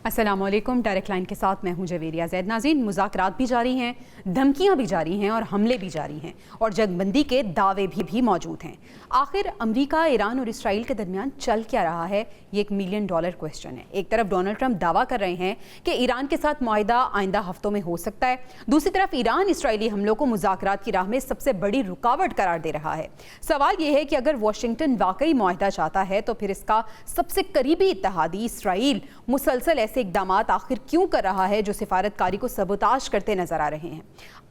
अस्सलामुअलैकुम। Direct line के साथ मैं हूं जवेरिया ज़ैद। नाज़रीन, मुज़ाकरात भी जारी हैं, धमकियां भी जारी हैं और हमले भी जारी हैं और जंगबंदी के दावे भी मौजूद हैं। आखिर अमेरिका, ईरान और इसराइल के दरमियान चल क्या रहा है, ये $1 मिलियन क्वेश्चन है। एक तरफ डोनाल्ड ट्रंप दावा कर रहे हैं कि ईरान के साथ मुआहिदा आइंदा हफ्तों में हो सकता है, दूसरी तरफ ईरान इसराइली हमलों को मुज़ाकरात की राह में सबसे बड़ी रुकावट करार दे रहा है। सवाल यह है कि अगर वाशिंगटन वाकई मुआहिदा चाहता है तो फिर इसका सबसे करीबी इत्तेहादी इसराइल मुसलसल ऐसे इक़दामात आखिर क्यों कर रहा है जो सिफारतकारी को सबोताज करते नजर आ रहे हैं।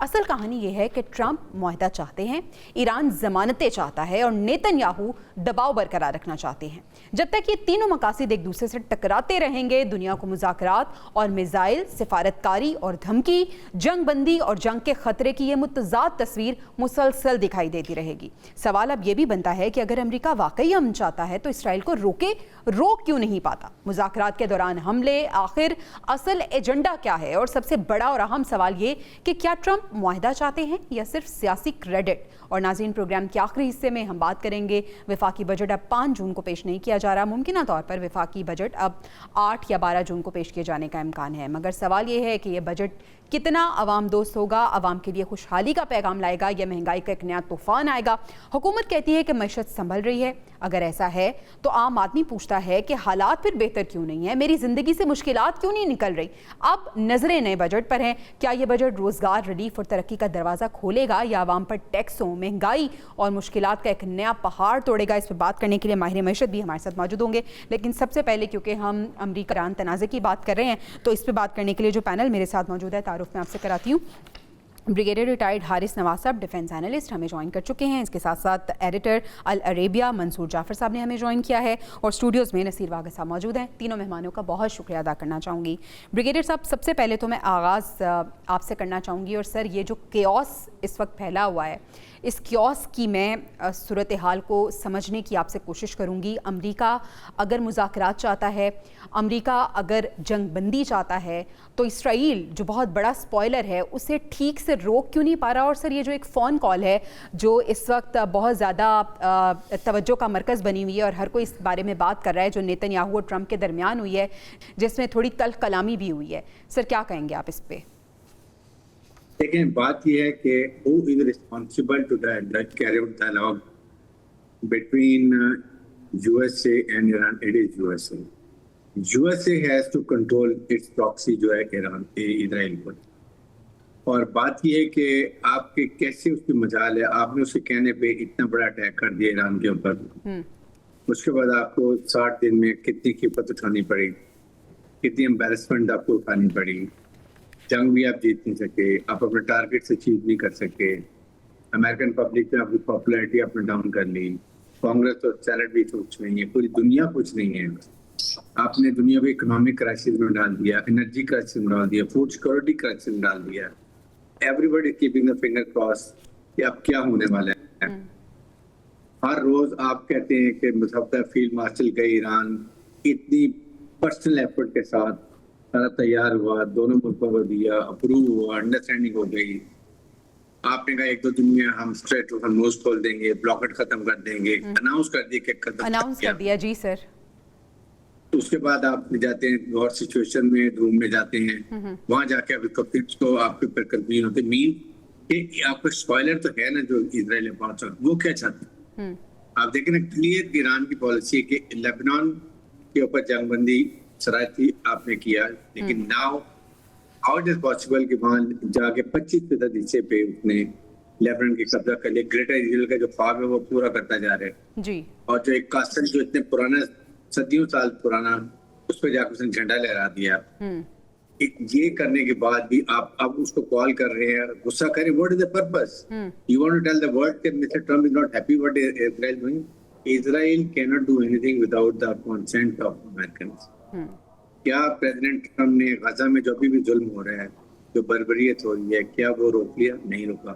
असल कहानी यह है कि ट्रंप मुआहिदा चाहते हैं, ईरान जमानतें चाहता है और नेतन्याहू दबाव बरकरार रखना चाहते हैं। जब तक ये तीनों मकासद एक दूसरे से टकराते रहेंगे, दुनिया को मुज़ाकरात और मिसाइल, सिफारतकारी और धमकी, जंगबंदी और जंग के खतरे की ये मुतज़ाद तस्वीर मुसलसल दिखाई देती रहेगी। सवाल अब यह भी बनता है कि अगर अमेरिका वाकई अमन चाहता है तो इसराइल को रोक क्यों नहीं पाता। मुज़ाकरात के दौरान हमले, आखिर असल एजेंडा क्या है? और सबसे बड़ा और अहम सवाल ये कि क्या ट्रंप मुआहिदा चाहते हैं या सिर्फ सियासी क्रेडिट। और नाज़रीन, प्रोग्राम के आखिरी हिस्से में हम बात करेंगे वफाकी बजट अब 5 जून को पेश नहीं किया जा रहा, मुमकिन तौर पर वफाकी बजट अब 8 या 12 जून को पेश किए जाने का इम्कान है। मगर सवाल यह है कि यह बजट कितना अवाम दोस्त होगा, अवाम के लिए खुशहाली का पैगाम लाएगा या महंगाई का एक नया तूफान आएगा। हुकूमत कहती है कि मईशत संभल रही है। अगर ऐसा है तो आम आदमी पूछता है कि हालात फिर बेहतर क्यों नहीं है, मेरी ज़िंदगी से मुश्किलात क्यों नहीं निकल रही। अब नज़रें नए बजट पर हैं। क्या ये बजट रोज़गार, रिलीफ और तरक्की का दरवाज़ा खोलेगा या आवाम पर टैक्सों, महंगाई और मुश्किलात का एक नया पहाड़ तोड़ेगा? इस पर बात करने के लिए माहिर मईशत भी हमारे साथ मौजूद होंगे। लेकिन सबसे पहले, क्योंकि हम अमरीका ईरान तनाज़े की बात कर रहे हैं, तो इस पर बात करने के लिए जो पैनल मेरे साथ मौजूद है, तारुफ मैं आपसे कराती हूँ। ब्रिगेडियर रिटायर्ड हारिस नवाज साहब, डिफेंस एनालिस्ट, हमें ज्वाइन कर चुके हैं। इसके साथ साथ एडिटर अल अरेबिया मंसूर जाफ़र साहब ने हमें ज्वाइन किया है और स्टूडियोज़ में नसीर वाग़ साहब मौजूद हैं। तीनों मेहमानों का बहुत शुक्रिया अदा करना चाहूँगी। ब्रिगेडियर साहब, सबसे पहले तो मैं आगाज़ आपसे करना चाहूँगी। और सर, ये जो केओस इस वक्त फैला हुआ है, इस क्योस की मैं सूरत हाल को समझने की आपसे कोशिश करूंगी। अमेरिका अगर मुज़ाकरात चाहता है, अमेरिका अगर जंगबंदी चाहता है, तो इसराइल जो बहुत बड़ा स्पॉइलर है उसे ठीक से रोक क्यों नहीं पा रहा? और सर, ये जो एक फ़ोन कॉल है जो इस वक्त बहुत ज़्यादा तवज्जो का मरकज़ बनी हुई है और हर कोई इस बारे में बात कर रहा है, जो नेतन्याहू और ट्रंप के दरमियान हुई है, जिसमें थोड़ी तल्ख़ कलामी भी हुई है, सर क्या कहेंगे आप इस पर? लेकिन बात यह है कि who is responsible to that carry out dialogue between USA and Iran? It is USA. USA has to control its proxy जो है ईरान, इजराइल पर। और बात यह है कि आपके कैसे उसकी मजाल है, आपने उसके कहने पे इतना बड़ा अटैक कर दिया ईरान के ऊपर, उसके बाद आपको 60 दिन में कितनी कीमत उठानी पड़ी, कितनी एम्बेरसमेंट आपको उठानी पड़ी, जंग भी आप जीत नहीं सके, आप अपने टारगेट से अचीव नहीं कर सके, अमेरिकन पब्लिक में आपकी पॉपुलैरिटी आपने डाउन कर ली, कांग्रेस और सेनेट भी कुछ नहीं है, पूरी दुनिया कुछ नहीं है। आपने दुनिया को इकोनॉमिक क्राइसिस में डाल दिया, एनर्जी क्राइसिस में डाल दिया, फूड सिक्योरिटी क्राइसिस में डाल दिया। Everybody keeping the finger cross कि अब क्या होने वाला है। हर रोज आप कहते हैं कि मुसब्बा फील्ड मार्शल गए ईरान, इतनी पर्सनल एफर्ट के साथ सारा तैयार हुआ, दोनों मुल्कों को दिया, अप्रूव हुआ, अंडरस्टैंडिंग हो गई। आपने कहा 1-2 दिन में हम स्ट्रेट हॉर्मुज़ खोल देंगे, ब्लॉकेट खत्म कर देंगे, अनाउंस कर दिया कि अनाउंस कर दिया। जी सर। तो उसके बाद आप जाते हैं वॉर सिचुएशन में, रूम में जाते हैं, वहां जाके अभी कफ्टिप्स को आपके ऊपर कन्वीन होते मीन कि आपका स्पॉइलर तो है ना जो इजराइल पहुंच, वो क्या चाहते हैं। आप देखें ना, क्लियर ईरान की पॉलिसी है कि लेबनान के ऊपर जंगबंदी शरारती आपने किया, लेकिन now how it is possible कि वहां जाके 25% हिस्से पे उसने लेबनान की कब्जा कर लिया। ग्रेटर इजराइल का जो ख्वाब है वो पूरा करता जा रहा है जी। और जो एक कासल जो इतने पुराना, सदियों साल पुराना, उस पर जाकर उसने झंडा लहरा दिया। ये करने के बाद भी आप अब उसको कॉल कर रहे हैं, गुस्सा करें। What is the purpose? You want to tell the world that mister Trump is not happy what Israel doing? Israel can not do anything without the consent of Americans. क्या प्रेसिडेंट ट्रम्प ने Gaza में जो भी जुल्म हो रहा है, जो बर्बरियत हो रही है, क्या वो रोक लिया? नहीं रोका।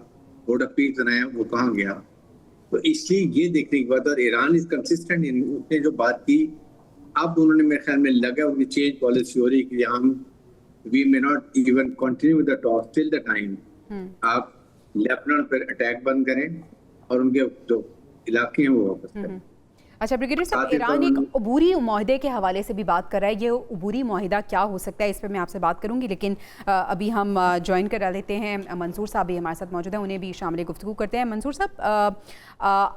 बोर्ड ऑफ पीस बनाया, वो कहाँ गया? तो इसलिए ये देखने की बात, और ईरान इज कंसिस्टेंट इन उसने जो बात की, अब उन्होंने मेरे ख्याल में लगा उनकी चेंज पॉलिसी हो रही कि हम we may not even continue with the talk till the time आप लेबनान पर अटैक बंद करें और उनके जो इलाके हैं वो वापस करें। अच्छा ब्रिगेडियर साहब, साथ ही ईरान एक अबूरी माहदे के हवाले से भी बात कर रहा है। ये अबूरी माहिदा क्या हो सकता है, इस पर मैं आपसे बात करूंगी, लेकिन अभी हम ज्वाइन करा लेते हैं मंसूर साहब भी हमारे साथ मौजूद हैं, उन्हें भी शामिल गुफ्तगू करते हैं। मंसूर साहब,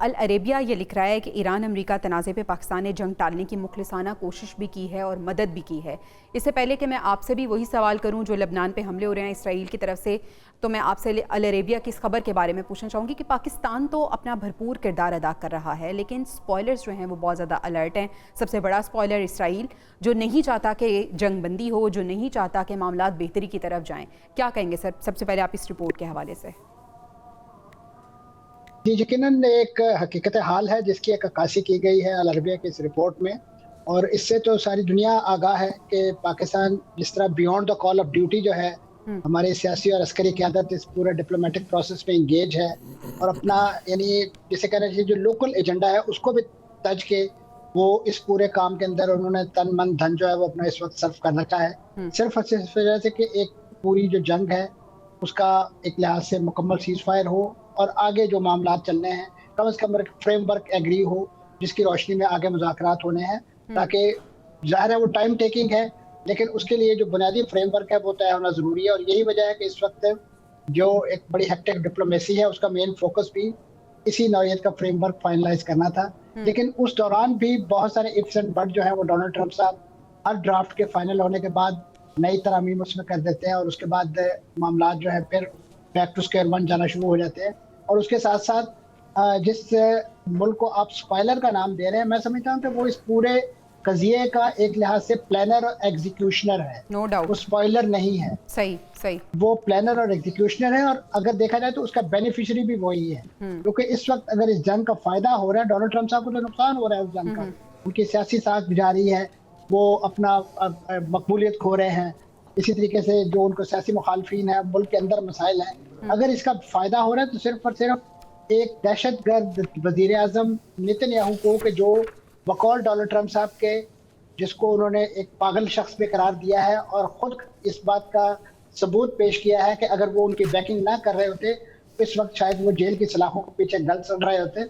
अल अरेबिया ये लिख रहा है कि ईरान अमेरिका तनाज़े पे पाकिस्तान ने जंग टालने की मुखलिसाना कोशिश भी की है और मदद भी की है। इससे पहले कि मैं आपसे भी वही सवाल करूं जो लेबनान पे हमले हो रहे हैं इसराइल की तरफ से, तो मैं आपसे अल अरेबिया की इस खबर के बारे में पूछना चाहूँगी कि पाकिस्तान तो अपना भरपूर किरदार अदा कर रहा है, लेकिन स्पॉयलर्स जो हैं वो बहुत ज़्यादा अलर्ट हैं। सबसे बड़ा स्पॉयलर इसराइल, जो नहीं चाहता कि जंग बंदी हो, जो नहीं चाहता कि मामलात बेहतरी की तरफ जाएं। क्या कहेंगे सर, सबसे पहले आप इस रिपोर्ट के हवाले से? जी, यकीनन एक हकीकत हाल है जिसकी एक अक्कासी की गई है अल अरबिया की इस रिपोर्ट में, और इससे तो सारी दुनिया आगाह है कि पाकिस्तान जिस तरह beyond the call of duty जो है हमारे सियासी और अस्करी क़यादत इस पूरे डिप्लोमेटिक प्रोसेस में इंगेज है, और अपना यानी जिसे कहना चाहिए जो लोकल एजेंडा है उसको भी तज के वो इस पूरे काम के अंदर उन्होंने तन मन धन जो है वो अपना इस वक्त सर्व कर रखा है। सिर्फ इस वजह से कि एक पूरी जो जंग है उसका एक लिहाज से मुकम्मल सीज फायर हो और आगे जो मामला चलने हैं कम से कम फ्रेमवर्क एग्री हो जिसकी रोशनी में आगे मुज़ाकरात होने हैं, ताकि ज़ाहिर है वो टाइम टेकिंग है, लेकिन उसके लिए जो बुनियादी फ्रेमवर्क है वो तय होना ज़रूरी है। और यही वजह है कि इस वक्त जो एक बड़ी हेक्टिक डिप्लोमेसी है उसका मेन फोकस भी इसी नौइयत का फ्रेमवर्क फाइनलाइज करना था। लेकिन उस दौरान भी बहुत सारे इफ्स एंड बट जो है वो डोनाल्ड ट्रंप साहब हर ड्राफ्ट के फाइनल होने के बाद नई तरमीम उसमें कर देते हैं, और उसके बाद मामला जो है फिर बैक टू स्क्वायर वन जाना शुरू हो जाते हैं। और उसके साथ साथ जिस मुल्क को आप स्पॉइलर का नाम दे रहे हैं, मैं समझता हूँ कि वो इस पूरे कज़िये का एक लिहाज से प्लानर और एग्जीक्यूशनर है। नो डाउट वो स्पॉइलर नहीं है। सही सही, वो प्लानर और एग्जीक्यूशनर है, और अगर देखा जाए तो उसका बेनिफिशियरी भी वही है, क्योंकि इस वक्त अगर इस जंग का फायदा हो रहा है, डोनाल्ड ट्रंप साहब को तो नुकसान हो रहा है उस जंग का, उनकी सियासी साख जारी है, वो अपना मकबूलियत खो रहे हैं। इसी तरीके से जो उनको सियासी मुखालफीन है, मुल्क के अंदर मसाइल हैं, अगर इसका फायदा हो रहा है तो सिर्फ और सिर्फ एक दहशतगर्द वजीर आजम नेतन्याहू को, कि जो बकौल डोनाल्ड ट्रंप साहब के, जिसको उन्होंने एक पागल शख्स पे करार दिया है और खुद इस बात का सबूत पेश किया है कि अगर वो उनकी बैकिंग ना कर रहे होते तो इस वक्त शायद वो जेल की सलाखों के पीछे गल सड़ रहे होते।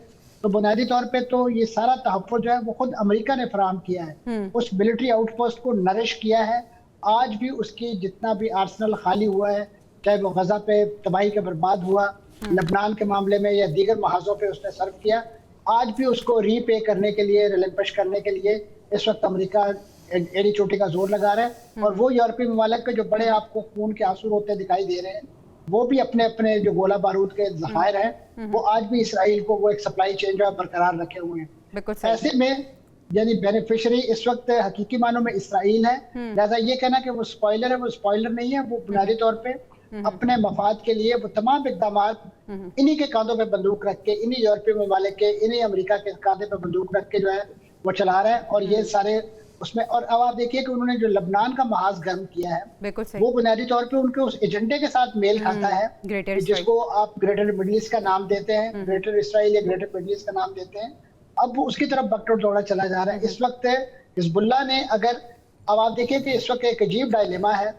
तो बुनियादी तौर पे तो ये सारा तहफ़्फ़ुज़ जो है वो खुद अमेरिका ने फराहम किया है, उस मिलिट्री आउटपोस्ट को नरिश किया है। आज भी उसकी जितना भी आर्सनल खाली हुआ है, चाहे वो गजा पे तबाही के बर्बाद हुआ, लेबनान के मामले में या दीगर महाजों पे उसने सर्व किया, आज भी उसको रीपे करने के लिए, रिलिंक्विश करने के लिए इस वक्त अमेरिका एड़ी चोटी का जोर लगा रहा है। और वो यूरोपीय ममालिक के जो बड़े आपको खून के आंसू होते दिखाई दे रहे हैं, वो भी अपने अपने जो गोला बारूद के ज़खायर हैं वो आज भी इसराइल को वो एक सप्लाई चेन जो है बरकरार रखे हुए हैं। ऐसे में यानी बेनिफिशियरी इस वक्त हकीकी मानों में इसराइल है। लिहाजा ये कहना कि वो स्पॉइलर है, वो स्पॉइलर नहीं है। वो बुनियादी तौर पे अपने मफाद के लिए वो तमाम इक़दाम इन्हीं के कांधों पे बंदूक रख के, इन्हीं यूरोपीय ममालिक के, इन्हीं अमेरिका के कांधे पे बंदूक रख के जो है वो चला रहा है। और ये सारे उसमें, और अब आप देखिए कि उन्होंने जो लेबनान का महाज गर्म किया है वो बुनियादी तौर पे उनके उस एजेंडे के साथ मेल खाता है जिसको आप ग्रेटर मिडल ईस्ट का नाम देते हैं, ग्रेटर इसराइल या ग्रेटर मिडल ईस्ट का नाम देते हैं। अब वो उसकी तरफ बकटोड़ दौड़ा चला जा रहा है। इस वक्त हिजबुल्लाह ने, अगर अब आप देखिए कि इस वक्त एक अजीब डायलेमा है,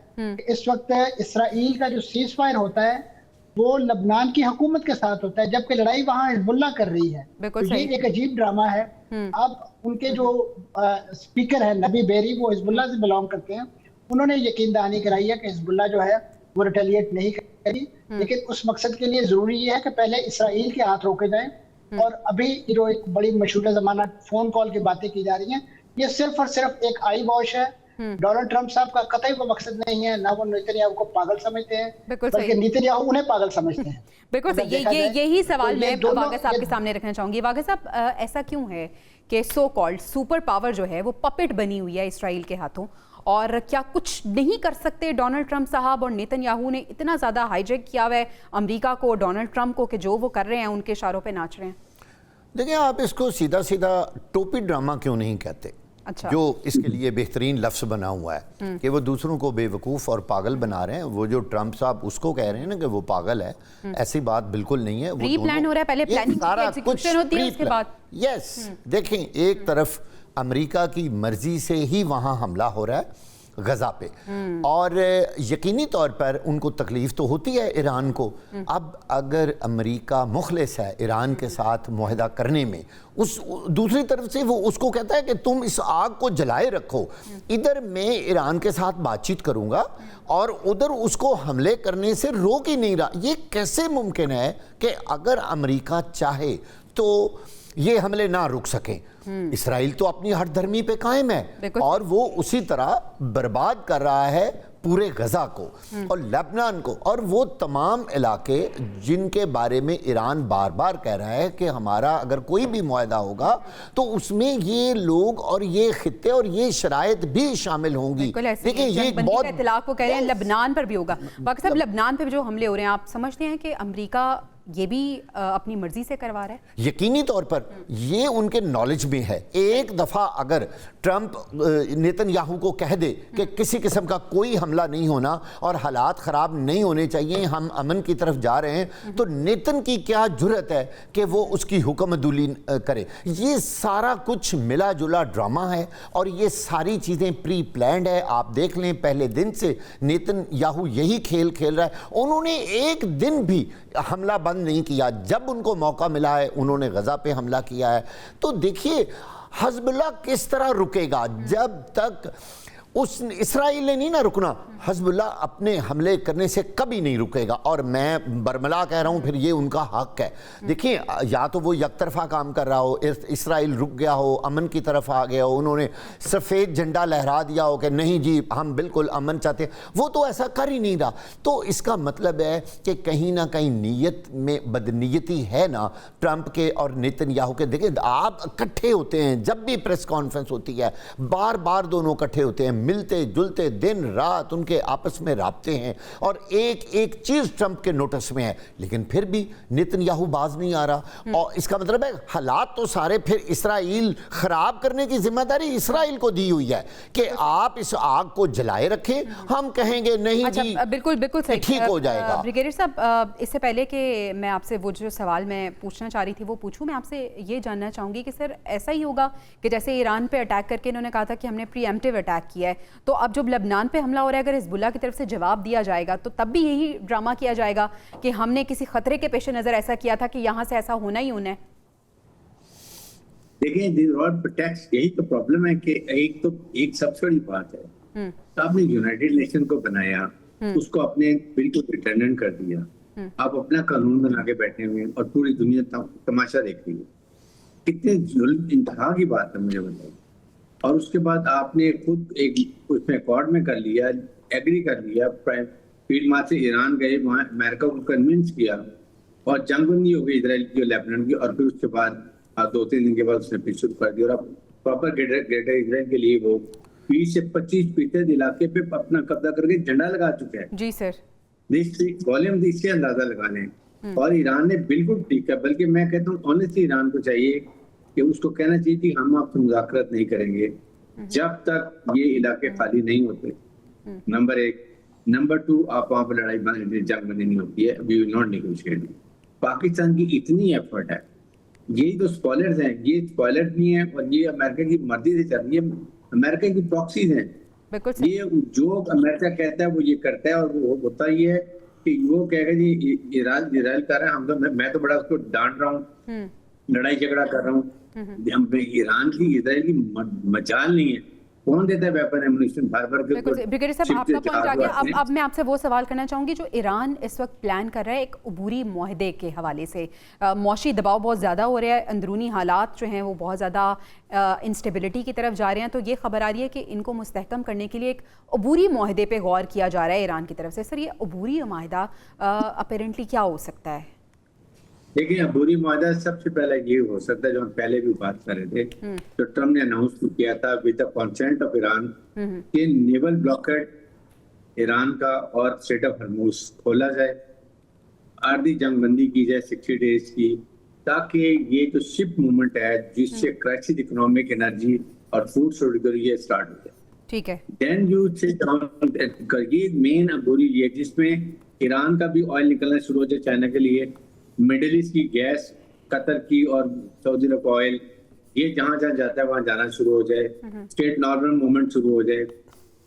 इस वक्त इसराइल का जो सीज फायर होता है वो लबनान की हुकूमत के साथ होता है, जबकि लड़ाई वहाँ हिजबुल्लाह कर रही है। तो ये एक अजीब ड्रामा है। अब उनके जो स्पीकर है नबी बेरी, वो हिजबुल्लाह से बिलोंग करते हैं, उन्होंने यकीन दहानी कराई है कि हिजबुल्लाह जो है वो रिटेलिएट नहीं करेगी, लेकिन उस मकसद के लिए जरूरी ये है कि पहले इसराइल के हाथ रोके जाएं। और अभी जो एक बड़ी मशहूर जमाना फोन कॉल की बातें की जा रही हैं, ये सिर्फ और सिर्फ एक आई वॉश है। डोनाल्ड ट्रंप साहब का कतई वो मकसद नहीं है, ना वो नेतन्याहू को पागल समझते हैं, बल्कि नेतन्याहू उन्हें पागल समझते हैं। बिल्कुल सही। यही सवाल मैं वाक़ा साहब के सामने रखना चाहूंगी। वाक़ा साहब, ऐसा क्यों है कि सो कॉल्ड सुपर पावर जो है वो पपेट बनी हुई है इसराइल के हाथों, और क्या कुछ नहीं कर सकते डोनाल्ड ट्रंप साहब और नेतन्याहू ने इतना ज़्यादा हाईजैक किया हुआ है अमेरिका को, डोनाल्ड ट्रंप को, कि जो वो कर रहे हैं उनके इशारों पे नाच रहे हैं? देखिए, आप इसको सीधा सीधा टोपी ड्रामा क्यों नहीं कहते? अच्छा। जो इसके लिए बेहतरीन लफ्ज़ बना हुआ है कि वो दूसरों को बेवकूफ़ और पागल बना रहे हैं। वो जो ट्रंप साहब उसको कह रहे हैं ना कि वो पागल है, ऐसी बात बिल्कुल नहीं है। वो प्री प्लान हो रहा है, पहले प्लानिंग सारा कुछ होती है, उसके बाद यस। देखें, एक तरफ अमेरिका की मर्जी से ही वहाँ हमला हो रहा है, गजा पे। और यकीनी तौर पर उनको तकलीफ तो होती है ईरान को। अब अगर अमेरिका मुखलिस है ईरान के साथ मुआहदा करने में, उस दूसरी तरफ से वो उसको कहता है कि तुम इस आग को जलाए रखो, इधर मैं ईरान के साथ बातचीत करूंगा और उधर उसको हमले करने से रोक ही नहीं रहा। ये कैसे मुमकिन है कि अगर अमेरिका चाहे तो ये हमले ना रुक सकें? इसराइल तो अपनी हठधर्मी पे कायम है और वो उसी तरह बर्बाद कर रहा है पूरे गजा को और लेबनान को, और वो तमाम इलाके जिनके बारे में ईरान बार बार कह रहा है कि हमारा अगर कोई भी मुआहदा होगा तो उसमें ये लोग और ये खित्ते और ये शराइत भी शामिल होंगी। देखिए ये बहुत इतलाक वो कह रहे हैं लेबनान पर भी होगा। बाकी साहब लेबनान पर जो हमले हो रहे हैं, आप समझते हैं कि अमेरिका ये भी अपनी मर्जी से करवा रहा है? यकीनी तौर पर ये उनके नॉलेज में है। एक दफ़ा अगर ट्रंप नेतन्याहू को कह दे कि किसी किस्म का कोई हमला नहीं होना और हालात ख़राब नहीं होने चाहिए, हम अमन की तरफ जा रहे हैं, तो नेतन की क्या जुर्रत है कि वो उसकी हुक्मदुली करे। ये सारा कुछ मिला जुला ड्रामा है और ये सारी चीज़ें प्री प्लान्ड है। आप देख लें पहले दिन से नेतन्याहू यही खेल खेल रहा है। उन्होंने एक दिन भी हमला बंद नहीं किया। जब उनको मौका मिला है उन्होंने गजा पे हमला किया है। तो देखिए हिज़्बुल्लाह किस तरह रुकेगा जब तक उस इसराइल ने नहीं ना रुकना, हिज़्बुल्लाह अपने हमले करने से कभी नहीं रुकेगा। और मैं बरमला कह रहा हूँ, फिर ये उनका हक है। देखिए या तो वो यकतरफा काम कर रहा हो, इसराइल रुक गया हो, अमन की तरफ आ गया हो, उन्होंने सफ़ेद झंडा लहरा दिया हो कि नहीं जी हम बिल्कुल अमन चाहते हैं, वो तो ऐसा कर ही नहीं रहा। तो इसका मतलब है कि कहीं ना कहीं नीयत में बदनीयती है ना ट्रंप के और नेतन्याहू के। देखिए आप इकट्ठे होते हैं, जब भी प्रेस कॉन्फ्रेंस होती है बार बार दोनों इकट्ठे होते हैं, मिलते जुलते दिन रात उनके आपस में राब्ते हैं और एक एक चीज ट्रंप के नोटिस में है, लेकिन फिर भी नेतन्याहू बाज नहीं आ रहा। और इसका मतलब है हालात तो सारे फिर इसराइल खराब करने की जिम्मेदारी इसराइल को दी हुई है कि आप इस आग को जलाए रखें, हम कहेंगे नहीं जी बिल्कुल बिल्कुल सही, ठीक हो जाएगा। ब्रिगेडियर साहब, इससे पहले कि मैं आपसे वो जो सवाल मैं पूछना चाह रही थी वो पूछूं, मैं आपसे ये जानना चाहूंगी कि सर ऐसा ही होगा कि जैसे ईरान पे अटैक करके इन्होंने कहा था कि हमने प्रीएम्प्टिव अटैक किया है, तो अब जब लेबनान पे हमला हो रहा है अगर हिज़्बुल्लाह की तरफ से जवाब दिया जाएगा तो तब भी यही ड्रामा किया जाएगा कि हमने किसी खतरे के पेश नजर ऐसा किया था कि यहाँ से ऐसा होना ही होना है? देखिए यही तो प्रॉब्लम है कि एक सबसे बड़ी बात है, तो आपने यूनाइटेड नेशन को बनाया, उसको आपने बिल्कुल रिटर्न कर दिया, आप अपना कानून बना के बैठे हुए और पूरी दुनिया तमाशा देख रही है। कितने जुल्म इंतहा की बात है, मुझे बताइए। और उसके बाद आपने खुद एक उसमें अकॉर्ड में कर लिया, एग्री कर लिया, फील्ड मार्च ईरान गए, वहाँ अमेरिका को कन्विंस किया और जंगबंदी हो गई इजराइल की और लेबनान की, और फिर उसके बाद 2-3 दिन के बाद उसने फिर शुरू कर दिया। और अब प्रॉपर ग्रेटर इजराइल के लिए वो 20 से 25% इलाके पे अपना कब्जा करके झंडा लगा चुके हैं। जी सर, वॉल्यूम इससे अंदाजा लगा लें। और ईरान ने बिल्कुल ठीक है, बल्कि मैं कहता हूँ ऑनेस्टली ईरान को चाहिए कि उसको कहना चाहिए कि हम आपसे मुज़ाकरात नहीं करेंगे जब तक ये इलाके खाली नहीं होते, नंबर 1। नंबर 2, आप वहां पर जंग बंदी नहीं होती है, we will not negotiate. Pakistan की इतनी एफर्ट है, यही तो स्पॉयलर्स हैं, ये स्पॉयलर्स नहीं है और ये अमेरिका की मर्जी से चल रही है, अमेरिका की प्रॉक्सीज हैं। ये जो अमेरिका कहता है वो ये करता है, और वो होता ही है कि वो कहेगा जी इजराइल कर रहा है, हम तो मैं तो बड़ा उसको डांट रहा हूँ, लड़ाई झगड़ा कर रहा हूँ। ईरान की इजराइल की मजाल नहीं है, कौन देता है वेपन एमुनिशन भर भर के। ब्रिगेडियर साहब आपका पॉइंट आ गया। अब मैं आपसे वो सवाल करना चाहूंगी जो ईरान इस वक्त प्लान कर रहा है एक अबूरी मुआहदे के हवाले से। मौशी दबाव बहुत ज़्यादा हो रहा है, अंदरूनी हालात जो हैं वो बहुत ज़्यादा इंस्टेबिलिटी की तरफ जा रहे हैं, तो ये खबर आ रही है कि इनको मुस्तहकम करने के लिए एक अबूरी मुआहदे पे गौर किया जा रहा है ईरान की तरफ से। सर ये अबूरी माहिदा अपेरेंटली क्या हो सकता है? देखिए अबूरी मुआहदा सबसे पहले ये हो सकता है जो हम पहले भी बात कर रहे थे, जो ट्रम्प ने अनाउंस किया था with the consent of Iran कि नेवल ब्लॉकेड ईरान का और स्ट्रेट ऑफ हॉर्मुज खोला जाए, आर्धी जंगबंदी की जाए 60 डेज की, ताकि ये जो शिप मूवमेंट है जिससे क्राइसिस इकोनॉमिक एनर्जी और फूड सिक्योरिटी ये स्टार्ट हो जाए। ठीक है, देन यू से ये मेन अबूरी ये जिसमें ईरान का भी ऑयल निकलना शुरू हो जाए चाइना के लिए, मिडिल ईस्ट की गैस, कतर की और सऊदी अरब ऑयल, ये जहां जहां जाता है वहां जाना शुरू हो जाए, स्टेट नॉर्मल मूवमेंट शुरू हो जाए,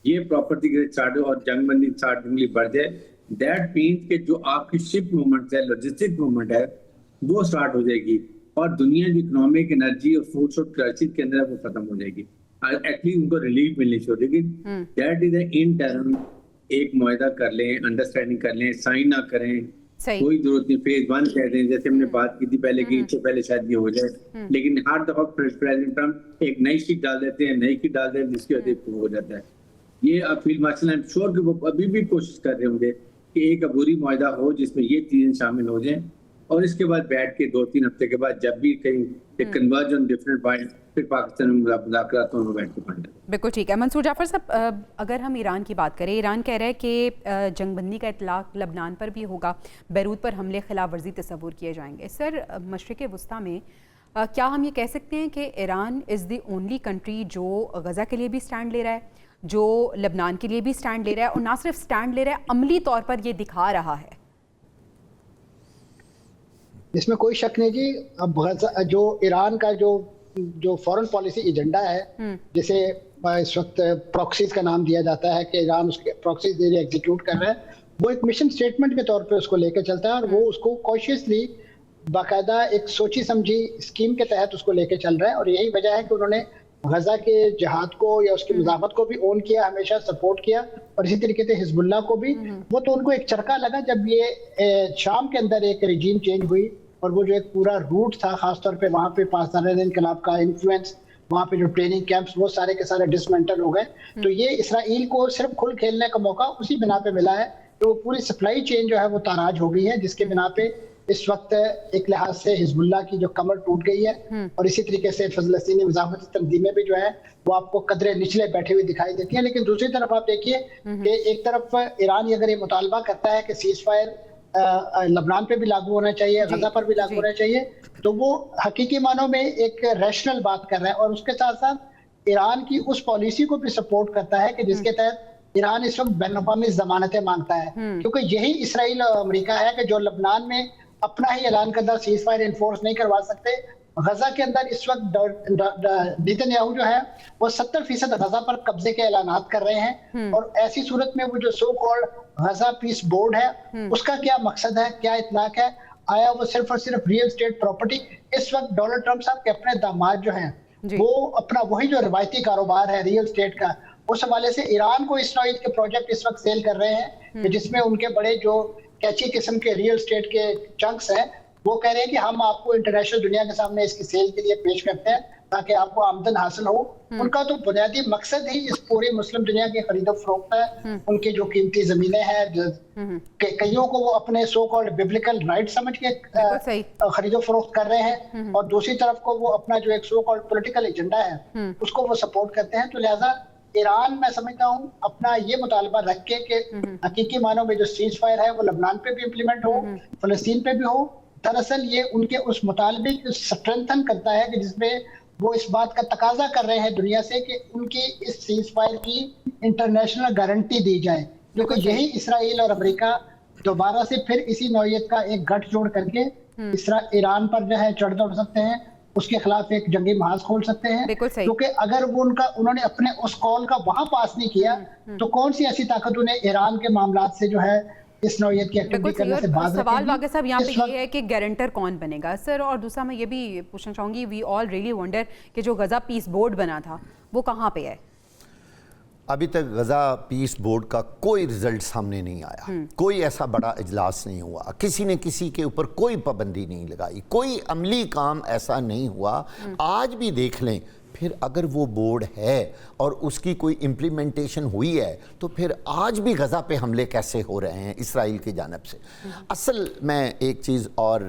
ये प्रॉपर्टी के स्टार्ट और जंगबंदी स्टार्टिंगली बढ़ जाए, दैट मीन्स कि जो आपकी शिप मूवमेंट है, लॉजिस्टिक मूवमेंट है, वो स्टार्ट हो जाएगी और दुनिया की इकोनॉमिक, एनर्जी और फूड्स और क्राइसिस के अंदर वो खत्म हो जाएगी। एक्चुअली उनको रिलीफ मिलनी शुरू होगी। दैट इज इन टर्म एक मुआहदा कर लें, अंडरस्टैंडिंग कर लें, साइन ना करें, कोई जरूरत नहीं, फेज 1 कह दें, जैसे हमने बात की थी पहले कि इससे पहले शायद ये हो जाए, लेकिन हर दफा प्रेसिडेंट ट्रम्प एक नई शीट डाल देते हैं, नई शीट डाल देते हैं, जिसकी वजह से हो जाता है। ये अब field marshal I am sure कि वो अभी भी कोशिश कर रहे होंगे कि एक अबूरी मुआहदा हो जिसमें ये चीजें शामिल हो जाएं, और इसके बाद बैठ के 2-3 हफ्ते के बाद जब भी कहीं कन्वर्ज ऑन डिफरेंट पॉइंट, फिर पाकिस्तान में मुज़ाकरातों में बैठ के पड़े। बिल्कुल ठीक है। मंसूर जाफर साहब, अगर हम ईरान की बात करें, ईरान कह रहा है कि जंगबंदी का इतलाक लबनान पर भी होगा, बैरूत पर हमले खिलाफ वर्जी तस्वुर किए जाएंगे। सर, मशरिक़ वस्ता में क्या हम ये कह सकते हैं कि Iran is the only country जो गज़ा के लिए भी स्टैंड ले रहा है, जो लबनान के लिए भी स्टैंड ले रहा है, और ना सिर्फ स्टैंड ले रहा है, अमली तौर पर ये दिखा रहा है? इसमें कोई शक नहीं जी। अब जो ईरान का जो फॉरेन पॉलिसी एजेंडा है, जिसे इस वक्त प्रॉक्सीज का नाम दिया जाता है कि ईरान उसके प्रॉक्सीज एग्जीक्यूट कर रहा है, वो एक मिशन स्टेटमेंट के तौर पे उसको लेकर चलता है और वो उसको कॉशियसली बाकायदा एक सोची समझी स्कीम के तहत उसको लेकर चल रहा है। और यही वजह है कि उन्होंने गजा के जिहाद को या उसकी मुजाफत को भी ओन किया, हमेशा सपोर्ट किया, और इसी तरीके से हिजबुल्लाह को भी। वो तो उनको एक चरका लगा जब ये शाम के अंदर एक रिजीम चेंज हुई और वो जो एक पूरा रूट था, खासतौर पे वहाँ पे पाकिस्तान इनकलाब का इन्फ्लुएंस, वहाँ पे जो ट्रेनिंग कैंप्स, वो सारे के सारे डिसमेंटल हो गए। तो ये इसराइल को सिर्फ खुल खेलने का मौका उसी बिना पे मिला है। तो पूरी सप्लाई चेन जो है वो ताराज हो गई है, जिसके बिना पे इस वक्त एक लिहाज से हिजबुल्लाह की जो कमर टूट गई है, और इसी तरीके से फलस्तीनी मुजाफरती तंजीमें भी जो है वो आपको कदरे निचले बैठे हुए दिखाई देती हैं। लेकिन दूसरी तरफ आप देखिए कि एक तरफ ईरान अगर ये मुतालबा करता है कि सीज फायर लबनान पे भी लागू होना चाहिए, गजा पर भी लागू होना चाहिए, तो वो हकीकी मानों में एक रैशनल बात कर रहा है। और उसके साथ साथ ईरान की उस पॉलिसी को भी सपोर्ट करता है कि जिसके तहत ईरान इस वक्त बैनुल-अक़वामी जमानतें मांगता है, क्योंकि यही इसराइल और अमेरिका है कि जो लबनान में अपना ही ऐलान करदा सीज फायर इन्फोर्स नहीं करवा सकते। गजा के अंदर इस वक्त नेतन्याहू जो है वो 70% गजा पर कब्जे के ऐलानात कर रहे हैं, और ऐसी सूरत में वो जो सो कॉल्ड गजा पीस बोर्ड है, उसका क्या मकसद है, क्या इतलाक है? आया वो सिर्फ और सिर्फ रियल स्टेट प्रॉपर्टी? इस वक्त डोनाल्ड ट्रंप साहब के अपने दामाद जो हैं वो अपना वही जो रिवायती कारोबार है रियल स्टेट का, उस हवाले से ईरान को इस नौईद के प्रोजेक्ट इस वक्त सेल कर रहे हैं, जिसमें उनके बड़े जो कैची किस्म के रियल स्टेट के चंक्स हैं, वो कह रहे हैं कि हम आपको इंटरनेशनल दुनिया के सामने इसकी सेल के लिए पेश करते हैं ताकि आपको आमदन हासिल हो। उनका तो बुनियादी मकसद ही इस पूरी मुस्लिम दुनिया की खरीदो फरोख्त है। उनकी जो कीमती जमीनें हैं, कईयों को वो अपने सो कॉल्ड बिब्लिकल राइट समझ के खरीदो फरोख्त कर रहे हैं, और दूसरी तरफ को वो अपना जो एक सो कॉल्ड पॉलिटिकल एजेंडा है उसको वो सपोर्ट करते हैं। तो लिहाजा ईरान, मैं समझता हूँ, अपना ये मुतालबा रख के कि हकीकी मानों में जो सीज फायर है वो लबनान पे भी इम्प्लीमेंट हो, फलस्तीन पे भी हो। दरअसल ये उनके उस मुतालबे को स्ट्रेंथन करता है कि जिसमें वो इस बात का तकाजा कर रहे हैं दुनिया से कि उनकी इस सीज फायर की इंटरनेशनल गारंटी दी जाए, क्योंकि यही इसराइल और अमेरिका दोबारा से फिर इसी नौयत का एक गठजोड़ करके ईरान पर जो है चढ़ दौड़ सकते हैं, उसके खिलाफ एक जंगी महाज खोल सकते हैं। क्योंकि अगर वो उन्होंने अपने उस कॉल का वहां पास नहीं किया तो कौन सी ऐसी ताकत उन्हें ईरान के मामलात से जो है इस नौयत की एक्टिविटी करने से बात। सवाल वाक़ई साहब यहाँ पे ये है कि गारंटर कौन बनेगा सर, और दूसरा मैं ये भी पूछना चाहूँगी, वी ऑल रियली वंडर कि जो गजा पीस बोर्ड बना था वो कहाँ पे है? अभी तक गजा पीस बोर्ड का कोई रिजल्ट सामने नहीं आया, कोई ऐसा बड़ा इजलास नहीं हुआ, किसी ने किसी के ऊपर कोई पाबंदी नहीं लगाई, कोई अमली काम ऐसा नहीं हुआ। आज भी देख लें, फिर अगर वो बोर्ड है और उसकी कोई इम्प्लीमेंटेशन हुई है तो फिर आज भी गज़ा पे हमले कैसे हो रहे हैं इसराइल की जानिब से। असल मैं एक चीज़ और